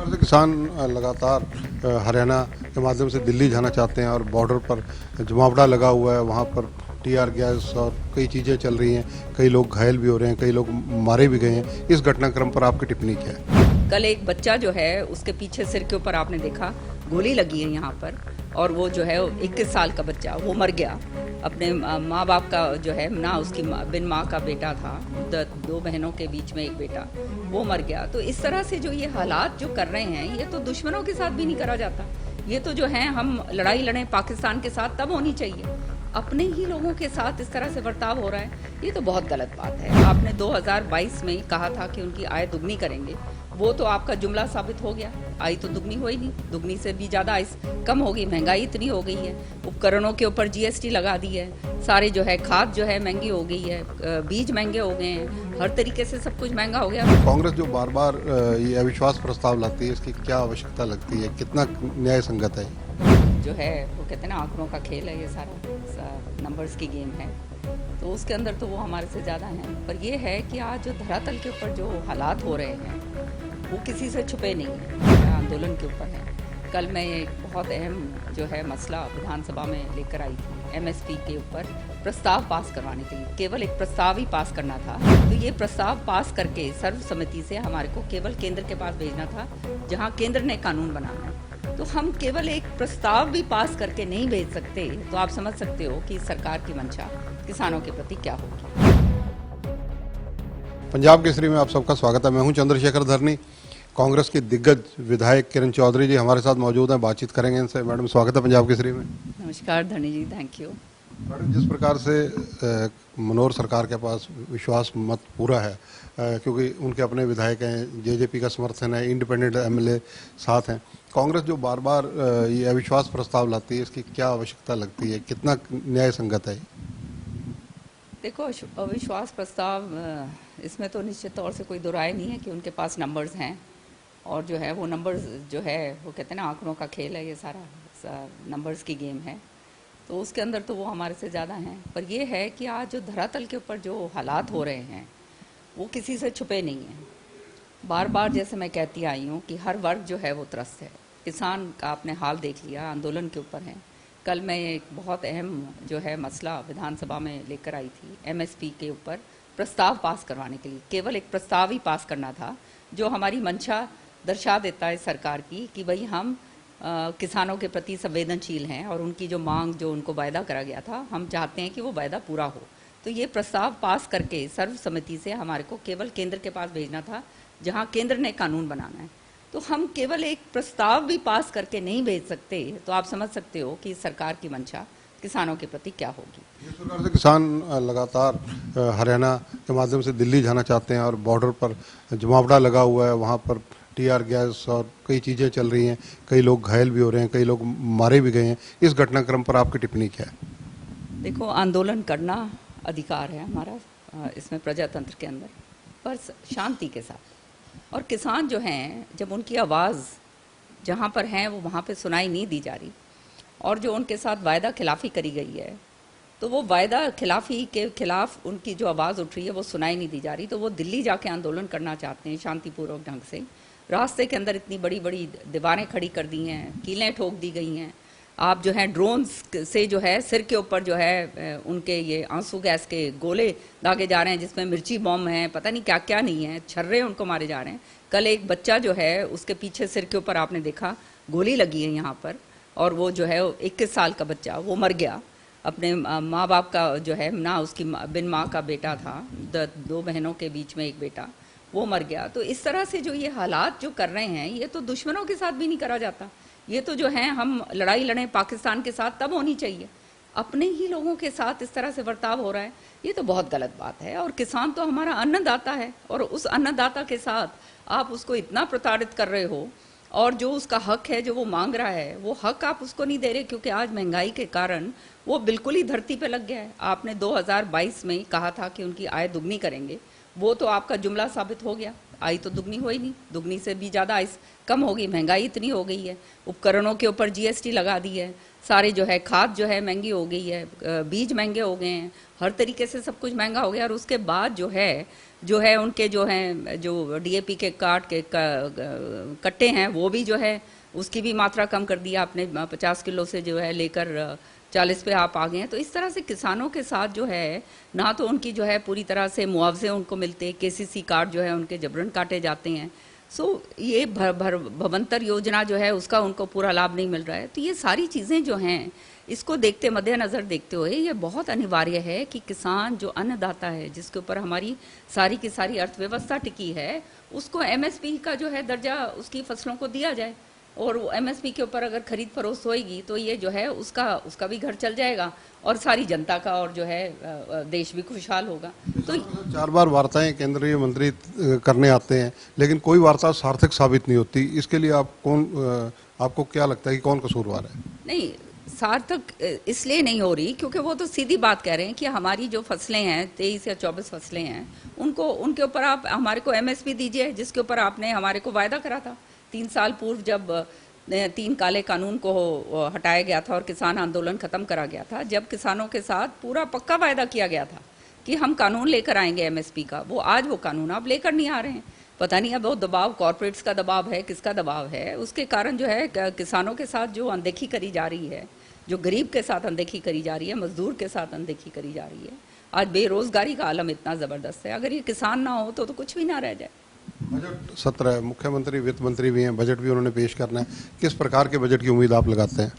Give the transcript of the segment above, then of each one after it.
प्रकार से किसान लगातार हरियाणा के माध्यम से दिल्ली जाना चाहते हैं और बॉर्डर पर जमावड़ा लगा हुआ है, वहाँ पर टीआर गैस और कई चीज़ें चल रही हैं, कई लोग घायल भी हो रहे हैं, कई लोग मारे भी गए हैं। इस घटनाक्रम पर आपकी टिप्पणी क्या है? कल एक बच्चा जो है उसके पीछे सिर के ऊपर आपने देखा गोली लगी है यहाँ पर, और वो जो है 21 साल का बच्चा वो मर गया। अपने माँ बाप का जो है ना, उसकी बिन माँ का बेटा था, दो बहनों के बीच में एक बेटा, वो मर गया। तो इस तरह से जो ये हालात जो कर रहे हैं, ये तो दुश्मनों के साथ भी नहीं करा जाता। ये तो जो है हम लड़ाई लड़ें पाकिस्तान के साथ तब होनी चाहिए, अपने ही लोगों के साथ इस तरह से बर्ताव हो रहा है, ये तो बहुत गलत बात है। आपने 2022 में कहा था कि उनकी आय दुगनी करेंगे, वो तो आपका जुमला साबित हो गया। आय तो दुगनी हो ही नहीं, दुगनी से भी ज़्यादा आय कम होगी। महंगाई इतनी हो गई है, उपकरणों के ऊपर जीएसटी लगा दी है, सारे जो है खाद जो है महंगी हो गई है, बीज महंगे हो गए हैं, हर तरीके से सब कुछ महंगा हो गया। कांग्रेस जो बार बार ये अविश्वास प्रस्ताव लाती है, इसकी क्या आवश्यकता लगती है? कितना न्याय संगत है? जो है वो कहते हैं ना, आंकड़ों का खेल है, ये सारा नंबर्स की गेम है, तो उसके अंदर तो वो हमारे से ज़्यादा हैं। पर ये है कि आज जो धरातल के ऊपर जो हालात हो रहे हैं वो किसी से छुपे नहीं हैं, आंदोलन के ऊपर है। कल मैं एक बहुत अहम जो है मसला विधानसभा में लेकर आई थी, एमएसपी के ऊपर प्रस्ताव पास करवाने के लिए। केवल एक प्रस्ताव ही पास करना था, तो ये प्रस्ताव पास करके सर्वसम्मति से हमारे को केवल केंद्र के पास भेजना था, जहाँ केंद्र ने कानून बनाना है। तो हम केवल एक प्रस्ताव भी पास करके नहीं भेज सकते, तो आप समझ सकते हो कि सरकार की मंशा किसानों के प्रति क्या होगी। पंजाब केसरी में आप सबका स्वागत है। मैं हूं चंद्रशेखर धरनी। कांग्रेस के दिग्गज विधायक किरण चौधरी जी हमारे साथ मौजूद हैं, बातचीत करेंगे इनसे। मैडम, स्वागत है पंजाब केसरी में। नमस्कार धरनी जी, थैंक यू। मैडम, जिस प्रकार से मनोहर सरकार के पास विश्वास मत पूरा है, क्योंकि उनके अपने विधायक हैं, जेजेपी का समर्थन है, इंडिपेंडेंट एमएलए साथ हैं, कांग्रेस जो बार बार ये अविश्वास प्रस्ताव लाती है, इसकी क्या आवश्यकता लगती है? कितना न्याय संगत है? देखो, अविश्वास प्रस्ताव, इसमें तो निश्चित तौर से कोई दो राय नहीं है कि उनके पास नंबर्स हैं, और जो है वो नंबर्स जो है वो कहते हैं ना, आंकड़ों का खेल है, ये सारा नंबर्स की गेम है, तो उसके अंदर तो वो हमारे से ज़्यादा हैं। पर ये है कि आज जो धरातल के ऊपर जो हालात हो रहे हैं वो किसी से छुपे नहीं हैं। बार बार जैसे मैं कहती आई हूँ कि हर वर्ग जो है वो त्रस्त है। किसान का आपने हाल देख लिया, आंदोलन के ऊपर है। कल मैं एक बहुत अहम जो है मसला विधानसभा में लेकर आई थी, एमएसपी के ऊपर प्रस्ताव पास करवाने के लिए। केवल एक प्रस्ताव ही पास करना था, जो हमारी मंशा दर्शा देता है सरकार की कि भाई हम किसानों के प्रति संवेदनशील हैं, और उनकी जो मांग, जो उनको वायदा करा गया था, हम चाहते हैं कि वो वायदा पूरा हो। तो ये प्रस्ताव पास करके सर्वसम्मति से हमारे को केवल केंद्र के पास भेजना था, जहाँ केंद्र ने कानून बनाना है। तो हम केवल एक प्रस्ताव भी पास करके नहीं भेज सकते, तो आप समझ सकते हो कि सरकार की मंशा किसानों के प्रति क्या होगी। जिस प्रकार से किसान लगातार हरियाणा के माध्यम से दिल्ली जाना चाहते हैं और बॉर्डर पर जमावड़ा लगा हुआ है, वहाँ पर टीआर गैस और कई चीज़ें चल रही हैं, कई लोग घायल भी हो रहे हैं, कई लोग मारे भी गए हैं। इस घटनाक्रम पर आपकी टिप्पणी क्या है? देखो, आंदोलन करना अधिकार है हमारा इसमें प्रजातंत्र के अंदर, पर शांति के साथ। और किसान जो हैं, जब उनकी आवाज़ जहाँ पर हैं वो वहाँ पे सुनाई नहीं दी जा रही, और जो उनके साथ वायदा खिलाफ़ी करी गई है, तो वो वायदा खिलाफ़ी के खिलाफ उनकी जो आवाज़ उठ रही है वो सुनाई नहीं दी जा रही। तो वो दिल्ली जाके आंदोलन करना चाहते हैं शांतिपूर्वक ढंग से। रास्ते के अंदर इतनी बड़ी बड़ी दीवारें खड़ी कर दी हैं, कीलें ठोक दी गई हैं। आप जो है ड्रोन से जो है सिर के ऊपर जो है उनके ये आंसू गैस के गोले दागे जा रहे हैं, जिसमें मिर्ची बॉम्ब हैं, पता नहीं क्या क्या नहीं है, छर्रे उनको मारे जा रहे हैं। कल एक बच्चा जो है उसके पीछे सिर के ऊपर आपने देखा गोली लगी है यहाँ पर, और वो जो है 21 साल का बच्चा वो मर गया। अपने माँ बाप का जो है ना, उसकी बिन माँ का बेटा था, दो बहनों के बीच में एक बेटा, वो मर गया। तो इस तरह से जो ये हालात जो कर रहे हैं, ये तो दुश्मनों के साथ भी नहीं करा जाता। ये तो जो है हम लड़ाई लड़ें पाकिस्तान के साथ तब होनी चाहिए, अपने ही लोगों के साथ इस तरह से बर्ताव हो रहा है, ये तो बहुत गलत बात है। और किसान तो हमारा अन्नदाता है, और उस अन्नदाता के साथ आप उसको इतना प्रताड़ित कर रहे हो, और जो उसका हक है जो वो मांग रहा है, वो हक आप उसको नहीं दे रहे, क्योंकि आज महंगाई के कारण वो बिल्कुल ही धरती पे लग गया है। आपने 2022 में कहा था कि उनकी आय दुगनी करेंगे, वो तो आपका जुमला साबित हो गया। आय तो दुगनी हो ही नहीं, दुगनी से भी ज़्यादा आय कम होगी। महंगाई इतनी हो गई है, उपकरणों के ऊपर जीएसटी लगा दी है, सारे जो है खाद जो है महंगी हो गई है, बीज महंगे हो गए हैं, हर तरीके से सब कुछ महंगा हो गया। और उसके बाद जो है उनके जो हैं जो डीएपी के कट्टे हैं वो भी जो है उसकी भी मात्रा कम कर दिया आपने, 50 किलो से जो है लेकर 40 पे आप आ गए हैं। तो इस तरह से किसानों के साथ जो है ना तो उनकी जो है पूरी तरह से मुआवजे उनको मिलते, केसीसी कार्ड जो है उनके जबरन काटे जाते हैं। ये भवंतर योजना जो है उसका उनको पूरा लाभ नहीं मिल रहा है। तो ये सारी चीज़ें जो हैं इसको देखते मद्देनज़र देखते हुए ये बहुत अनिवार्य है कि किसान जो अन्नदाता है, जिसके ऊपर हमारी सारी की सारी अर्थव्यवस्था टिकी है, उसको एमएसपी का जो है दर्जा उसकी फसलों को दिया जाए। और वो एमएसपी के ऊपर अगर खरीद फरोख्त होएगी तो ये जो है उसका भी घर चल जाएगा और सारी जनता का और जो है देश भी खुशहाल होगा। तो 4 बार वार्ताएं केंद्रीय मंत्री करने आते हैं, लेकिन कोई वार्ता सार्थक साबित नहीं होती। इसके लिए आपको क्या लगता है कि कौन कसूरवार है? नहीं, सार्थक इसलिए नहीं हो रही क्योंकि वो तो सीधी बात कह रहे हैं कि हमारी जो फसलें हैं 23 या 24 फसलें हैं उनके ऊपर आप हमारे को एमएसपी दीजिए, जिसके ऊपर आपने हमारे को वायदा करा था 3 साल पूर्व, जब 3 काले कानून को हटाया गया था और किसान आंदोलन खत्म करा गया था, जब किसानों के साथ पूरा पक्का वायदा किया गया था कि हम कानून लेकर आएंगे एमएसपी का। आज वो कानून आप लेकर नहीं आ रहे हैं। पता नहीं अब वो दबाव कॉर्पोरेट्स का दबाव है, किसका दबाव है, उसके कारण जो है किसानों के साथ जो अनदेखी करी जा रही है, जो गरीब के साथ अनदेखी करी जा रही है, मजदूर के साथ अनदेखी करी जा रही है। आज बेरोजगारी का आलम इतना ज़बरदस्त है, अगर ये किसान ना हो तो कुछ भी ना रह जाए। बजट सत्र है, मुख्यमंत्री वित्त मंत्री भी हैं, बजट भी उन्होंने पेश करना है। किस प्रकार के बजट की उम्मीद आप लगाते हैं?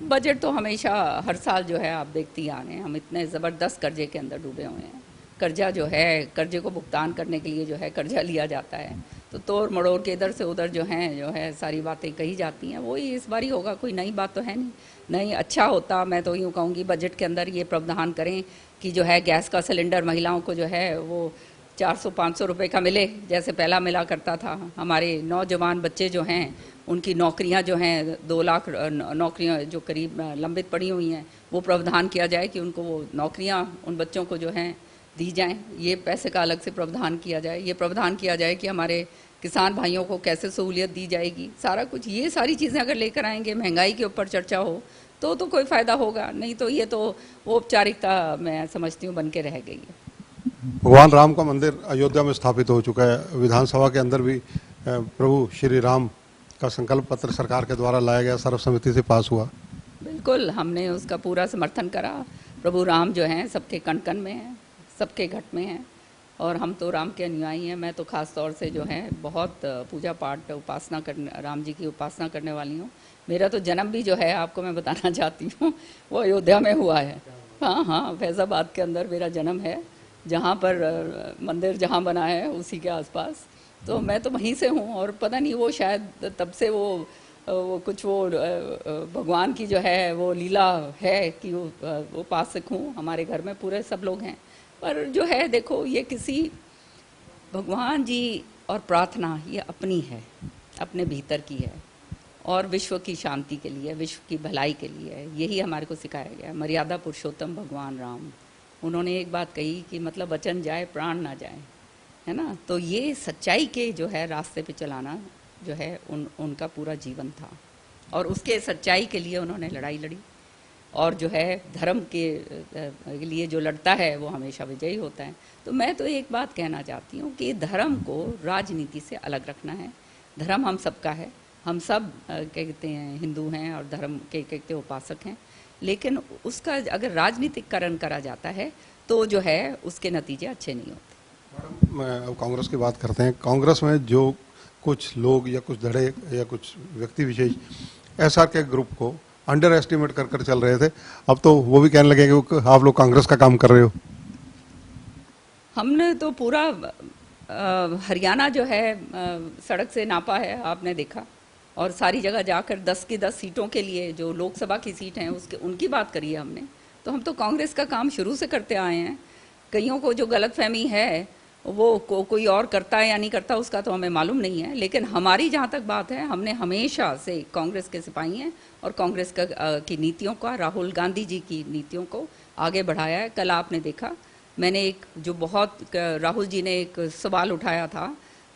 बजट तो हमेशा हर साल जो है आप देखते ही आ रहे हैं, हम इतने ज़बरदस्त कर्जे के अंदर डूबे हुए हैं। कर्जा जो है, कर्जे को भुगतान करने के लिए जो है कर्जा लिया जाता है, तो तोड़ मड़ोड़ के इधर से उधर जो है सारी बातें कही जाती हैं। वही इस बार ही होगा, कोई नई बात तो है नहीं। अच्छा होता, मैं तो यूँ कहूँगी बजट के अंदर ये प्रावधान करें कि जो है गैस का सिलेंडर महिलाओं को जो है वो 400-500 रुपये का मिले, जैसे पहला मिला करता था। हमारे नौजवान बच्चे जो हैं उनकी नौकरियां जो हैं 2 लाख नौकरियां जो करीब लंबित पड़ी हुई हैं, वो प्रावधान किया जाए कि उनको वो नौकरियां उन बच्चों को जो हैं दी जाएं। ये पैसे का अलग से प्रावधान किया जाए। ये प्रावधान किया जाए कि हमारे किसान भाइयों को कैसे सहूलियत दी जाएगी। सारा कुछ ये सारी चीज़ें अगर लेकर आएंगे, महंगाई के ऊपर चर्चा हो तो कोई फ़ायदा होगा, नहीं तो ये तो वो औपचारिकता मैं समझती हूँ बन के रह गई है। भगवान राम का मंदिर अयोध्या में स्थापित हो चुका है। विधानसभा के अंदर भी प्रभु श्री राम का संकल्प पत्र सरकार के द्वारा लाया गया, सर्वसम्मति से पास हुआ। बिल्कुल, हमने उसका पूरा समर्थन करा। प्रभु राम जो हैं सबके कण कण में हैं, सबके घट में हैं, और हम तो राम के अनुयायी हैं। मैं तो ख़ास तौर से जो है बहुत पूजा पाठ उपासना करने, राम जी की उपासना करने वाली हूँ। मेरा तो जन्म भी जो है आपको मैं बताना चाहती हूँ वो अयोध्या में हुआ है। हाँ, फैज़ाबाद के अंदर मेरा जन्म है, जहाँ पर मंदिर जहाँ बना है उसी के आसपास। तो मैं तो वहीं से हूँ, और पता नहीं वो शायद तब से वो कुछ वो भगवान की जो है वो लीला है कि वो उपासक हूँ। हमारे घर में पूरे सब लोग हैं, पर जो है देखो ये किसी भगवान जी और प्रार्थना ये अपनी है, अपने भीतर की है, और विश्व की शांति के लिए, विश्व की भलाई के लिए यही हमारे को सिखाया गया है। मर्यादा पुरुषोत्तम भगवान राम, उन्होंने एक बात कही कि मतलब वचन जाए प्राण ना जाए, है ना। तो ये सच्चाई के जो है रास्ते पे चलाना जो है उनका पूरा जीवन था, और उसके सच्चाई के लिए उन्होंने लड़ाई लड़ी, और जो है धर्म के लिए जो लड़ता है वो हमेशा विजयी होता है। तो मैं तो एक बात कहना चाहती हूँ कि धर्म को राजनीति से अलग रखना है। धर्म हम सबका है, हम सब कहते हैं हिंदू हैं और धर्म के कहते उपासक हैं, लेकिन उसका अगर राजनीतिकरण करा जाता है तो जो है उसके नतीजे अच्छे नहीं होते। मैं अब कांग्रेस की बात करते हैं। कांग्रेस में जो कुछ लोग या कुछ धड़े या कुछ व्यक्ति विशेष एसआर के ग्रुप को अंडर एस्टिमेट कर चल रहे थे, अब तो वो भी कहने लगे कि आप लोग कांग्रेस का काम कर रहे हो। हमने तो पूरा हरियाणा जो है सड़क से नापा है, आपने देखा, और सारी जगह जाकर 10 की 10 सीटों के लिए जो लोकसभा की सीट हैं उनकी बात करी है हमने। तो हम तो कांग्रेस का काम शुरू से करते आए हैं। कईयों को जो गलतफहमी है वो कोई और करता है या नहीं करता उसका तो हमें मालूम नहीं है, लेकिन हमारी जहाँ तक बात है, हमने हमेशा से कांग्रेस के सिपाही हैं और कांग्रेस की नीतियों का, राहुल गांधी जी की नीतियों को आगे बढ़ाया है। कल आपने देखा, मैंने एक जो बहुत राहुल जी ने एक सवाल उठाया था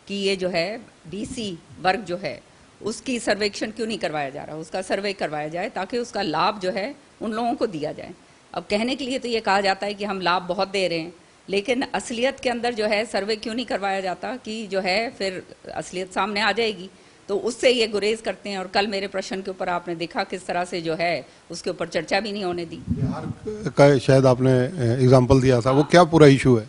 कि ये जो है बीसी वर्ग जो है उसकी सर्वेक्षण क्यों नहीं करवाया जा रहा, उसका सर्वे करवाया जाए ताकि उसका लाभ जो है उन लोगों को दिया जाए। अब कहने के लिए तो ये कहा जाता है कि हम लाभ बहुत दे रहे हैं, लेकिन असलियत के अंदर जो है सर्वे क्यों नहीं करवाया जाता कि जो है फिर असलियत सामने आ जाएगी, तो उससे ये गुरेज करते हैं। और कल मेरे प्रश्न के ऊपर आपने देखा किस तरह से जो है उसके ऊपर चर्चा भी नहीं होने दी। बिहार का शायद आपने एग्जाम्पल दिया था, वो क्या पूरा इशू है?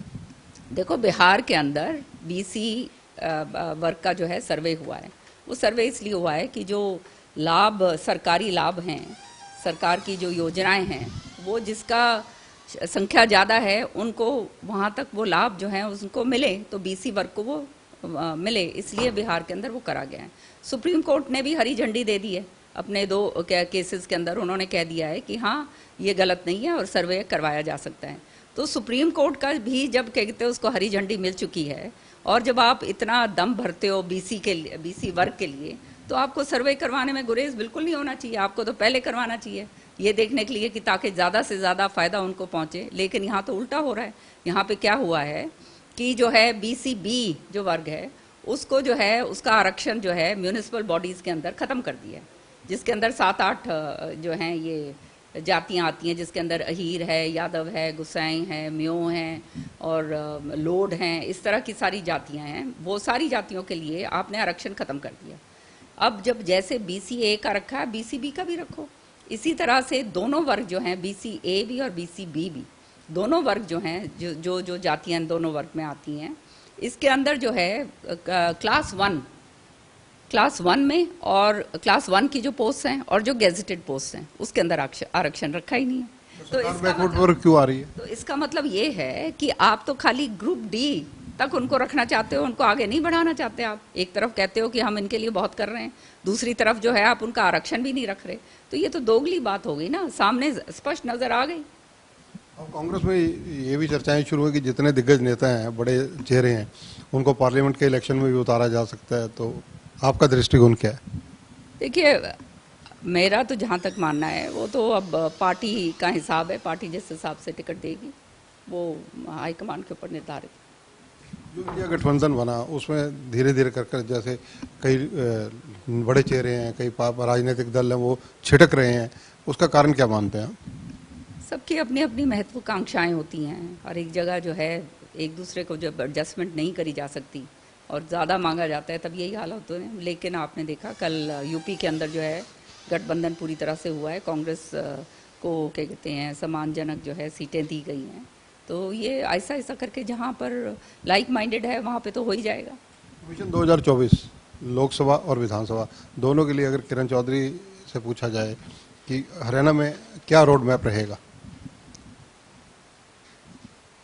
देखो, बिहार के अंदर बीसी वर्ग का जो है सर्वे हुआ है। वो सर्वे इसलिए हुआ है कि जो लाभ, सरकारी लाभ हैं, सरकार की जो योजनाएं हैं, वो जिसका संख्या ज़्यादा है उनको वहाँ तक वो लाभ जो है उनको मिले, तो बीसी वर्ग को वो मिले, इसलिए बिहार के अंदर वो करा गया है। सुप्रीम कोर्ट ने भी हरी झंडी दे दी है अपने 2 केसेस के अंदर, उन्होंने कह दिया है कि हाँ ये गलत नहीं है और सर्वे करवाया जा सकता है। तो सुप्रीम कोर्ट का भी जब कहते हो उसको हरी झंडी मिल चुकी है, और जब आप इतना दम भरते हो बीसी के लिए, बीसी वर्ग के लिए, तो आपको सर्वे करवाने में गुरेज बिल्कुल नहीं होना चाहिए। आपको तो पहले करवाना चाहिए ये देखने के लिए कि ताकि ज़्यादा से ज़्यादा फ़ायदा उनको पहुँचे। लेकिन यहाँ तो उल्टा हो रहा है। यहाँ पे क्या हुआ है कि जो है बीसी बी जो वर्ग है उसको जो है उसका आरक्षण जो है म्यूनिसिपल बॉडीज़ के अंदर ख़त्म कर दिया है, जिसके अंदर 7-8 जो हैं ये जातियाँ आती हैं, जिसके अंदर अहीर है, यादव है, गुसाई है, म्यो हैं और लोड हैं, इस तरह की सारी जातियाँ हैं। वो सारी जातियों के लिए आपने आरक्षण ख़त्म कर दिया। अब जब जैसे बीसी ए का रखा है, बीसी बी का भी रखो। इसी तरह से दोनों वर्ग जो हैं, बीसी ए भी और बीसी बी भी, दोनों वर्ग जो हैं, जो जातियाँ दोनों वर्ग में आती हैं, इसके अंदर जो है क्लास 1 में और क्लास 1 की जो पोस्ट हैं और जो गेजेटेड पोस्ट हैं उसके अंदर आरक्षण रखा ही नहीं है। तो क्यों आ रही है? तो इसका मतलब ये है कि आप तो खाली ग्रुप डी तक उनको रखना चाहते हो, उनको आगे नहीं बढ़ाना चाहते। आप एक तरफ कहते हो कि हम इनके लिए बहुत कर रहे हैं, दूसरी तरफ जो है आप उनका आरक्षण भी नहीं रख रहे। तो ये तो दोगली बात हो गई ना, सामने स्पष्ट नजर आ गई। अब कांग्रेस में ये भी चर्चाएं शुरू हुई कि जितने दिग्गज नेता हैं, बड़े चेहरे हैं, उनको पार्लियामेंट के इलेक्शन में भी उतारा जा सकता है। तो आपका दृष्टिकोण क्या है? देखिए, मेरा तो जहाँ तक मानना है वो तो अब पार्टी का हिसाब है, पार्टी जिस हिसाब से टिकट देगी वो हाईकमान के ऊपर निर्धारित। जो इंडिया गठबंधन बना उसमें धीरे धीरे कर जैसे कई बड़े चेहरे हैं, कई राजनीतिक दल हैं, वो छिटक रहे हैं, उसका कारण क्या मानते हैं? सबकी अपनी अपनी महत्वाकांक्षाएं होती हैं, और एक जगह जो है एक दूसरे को जब एडजस्टमेंट नहीं करी जा सकती और ज़्यादा मांगा जाता है तब यही हाल होते हैं। लेकिन आपने देखा कल यूपी के अंदर जो है गठबंधन पूरी तरह से हुआ है, कांग्रेस को क्या कहते हैं सम्मानजनक जो है सीटें दी गई हैं। तो ये ऐसा ऐसा करके जहाँ पर लाइक माइंडेड है वहाँ पे तो हो ही जाएगा। मिशन 2024 लोकसभा और विधानसभा दोनों के लिए अगर किरण चौधरी से पूछा जाए कि हरियाणा में क्या रोड मैप रहेगा?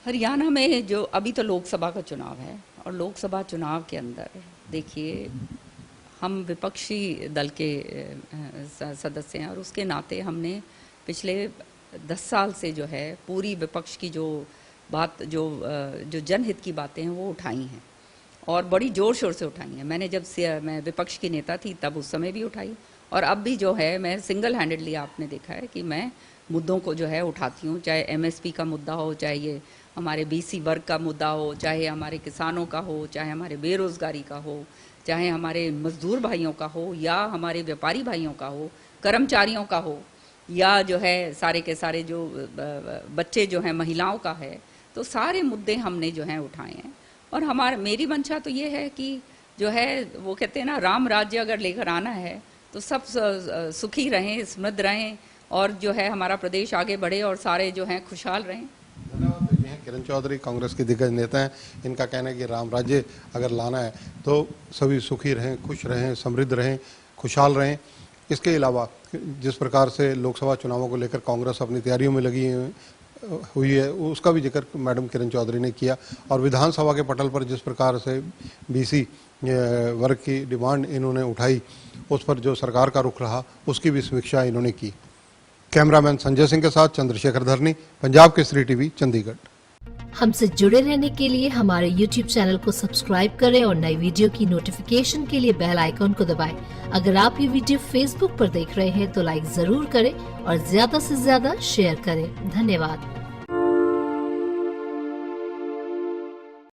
हरियाणा में जो अभी तो लोकसभा का चुनाव है, और लोकसभा चुनाव के अंदर देखिए हम विपक्षी दल के सदस्य हैं, और उसके नाते हमने पिछले 10 साल से जो है पूरी विपक्ष की जो बात जो जनहित की बातें हैं वो उठाई हैं, और बड़ी ज़ोर शोर से उठाई हैं। मैंने जब से मैं विपक्ष की नेता थी तब उस समय भी उठाई, और अब भी जो है मैं सिंगल हैंडेडली आपने देखा है कि मैं मुद्दों को जो है उठाती हूँ, चाहे एमएसपी का मुद्दा हो, चाहे ये हमारे बीसी वर्ग का मुद्दा हो, चाहे हमारे किसानों का हो, चाहे हमारे बेरोज़गारी का हो, चाहे हमारे मजदूर भाइयों का हो, या हमारे व्यापारी भाइयों का हो, कर्मचारियों का हो, या जो है सारे के सारे जो बच्चे जो हैं महिलाओं का है। तो सारे मुद्दे हमने जो हैं उठाए हैं, और मेरी मंशा तो ये है कि जो है वो कहते हैं ना, राम राज्य अगर लेकर आना है तो सब सुखी रहें, समृद्ध रहें, और जो है हमारा प्रदेश आगे बढ़े और सारे जो हैं खुशहाल रहें। धन्यवाद। ये हैं किरण चौधरी, कांग्रेस के दिग्गज नेता हैं। इनका कहना है कि राम राज्य अगर लाना है तो सभी सुखी रहें, खुश रहें, समृद्ध रहें, खुशहाल रहें। इसके अलावा जिस प्रकार से लोकसभा चुनावों को लेकर कांग्रेस अपनी तैयारियों में लगी हुई है उसका भी जिक्र मैडम किरण चौधरी ने किया, और विधानसभा के पटल पर जिस प्रकार से बीसी वर्ग की डिमांड इन्होंने उठाई उस पर जो सरकार का रुख रहा उसकी भी समीक्षा इन्होंने की। कैमरामैन संजय सिंह के साथ चंद्रशेखर धरनी, पंजाब केसरी टीवी, चंडीगढ़। हमसे जुड़े रहने के लिए हमारे YouTube चैनल को सब्सक्राइब करें और नई वीडियो की नोटिफिकेशन के लिए बेल आइकॉन को दबाएं। अगर आप ये वीडियो Facebook पर देख रहे हैं तो लाइक जरूर करें और ज्यादा से ज्यादा शेयर करें। धन्यवाद।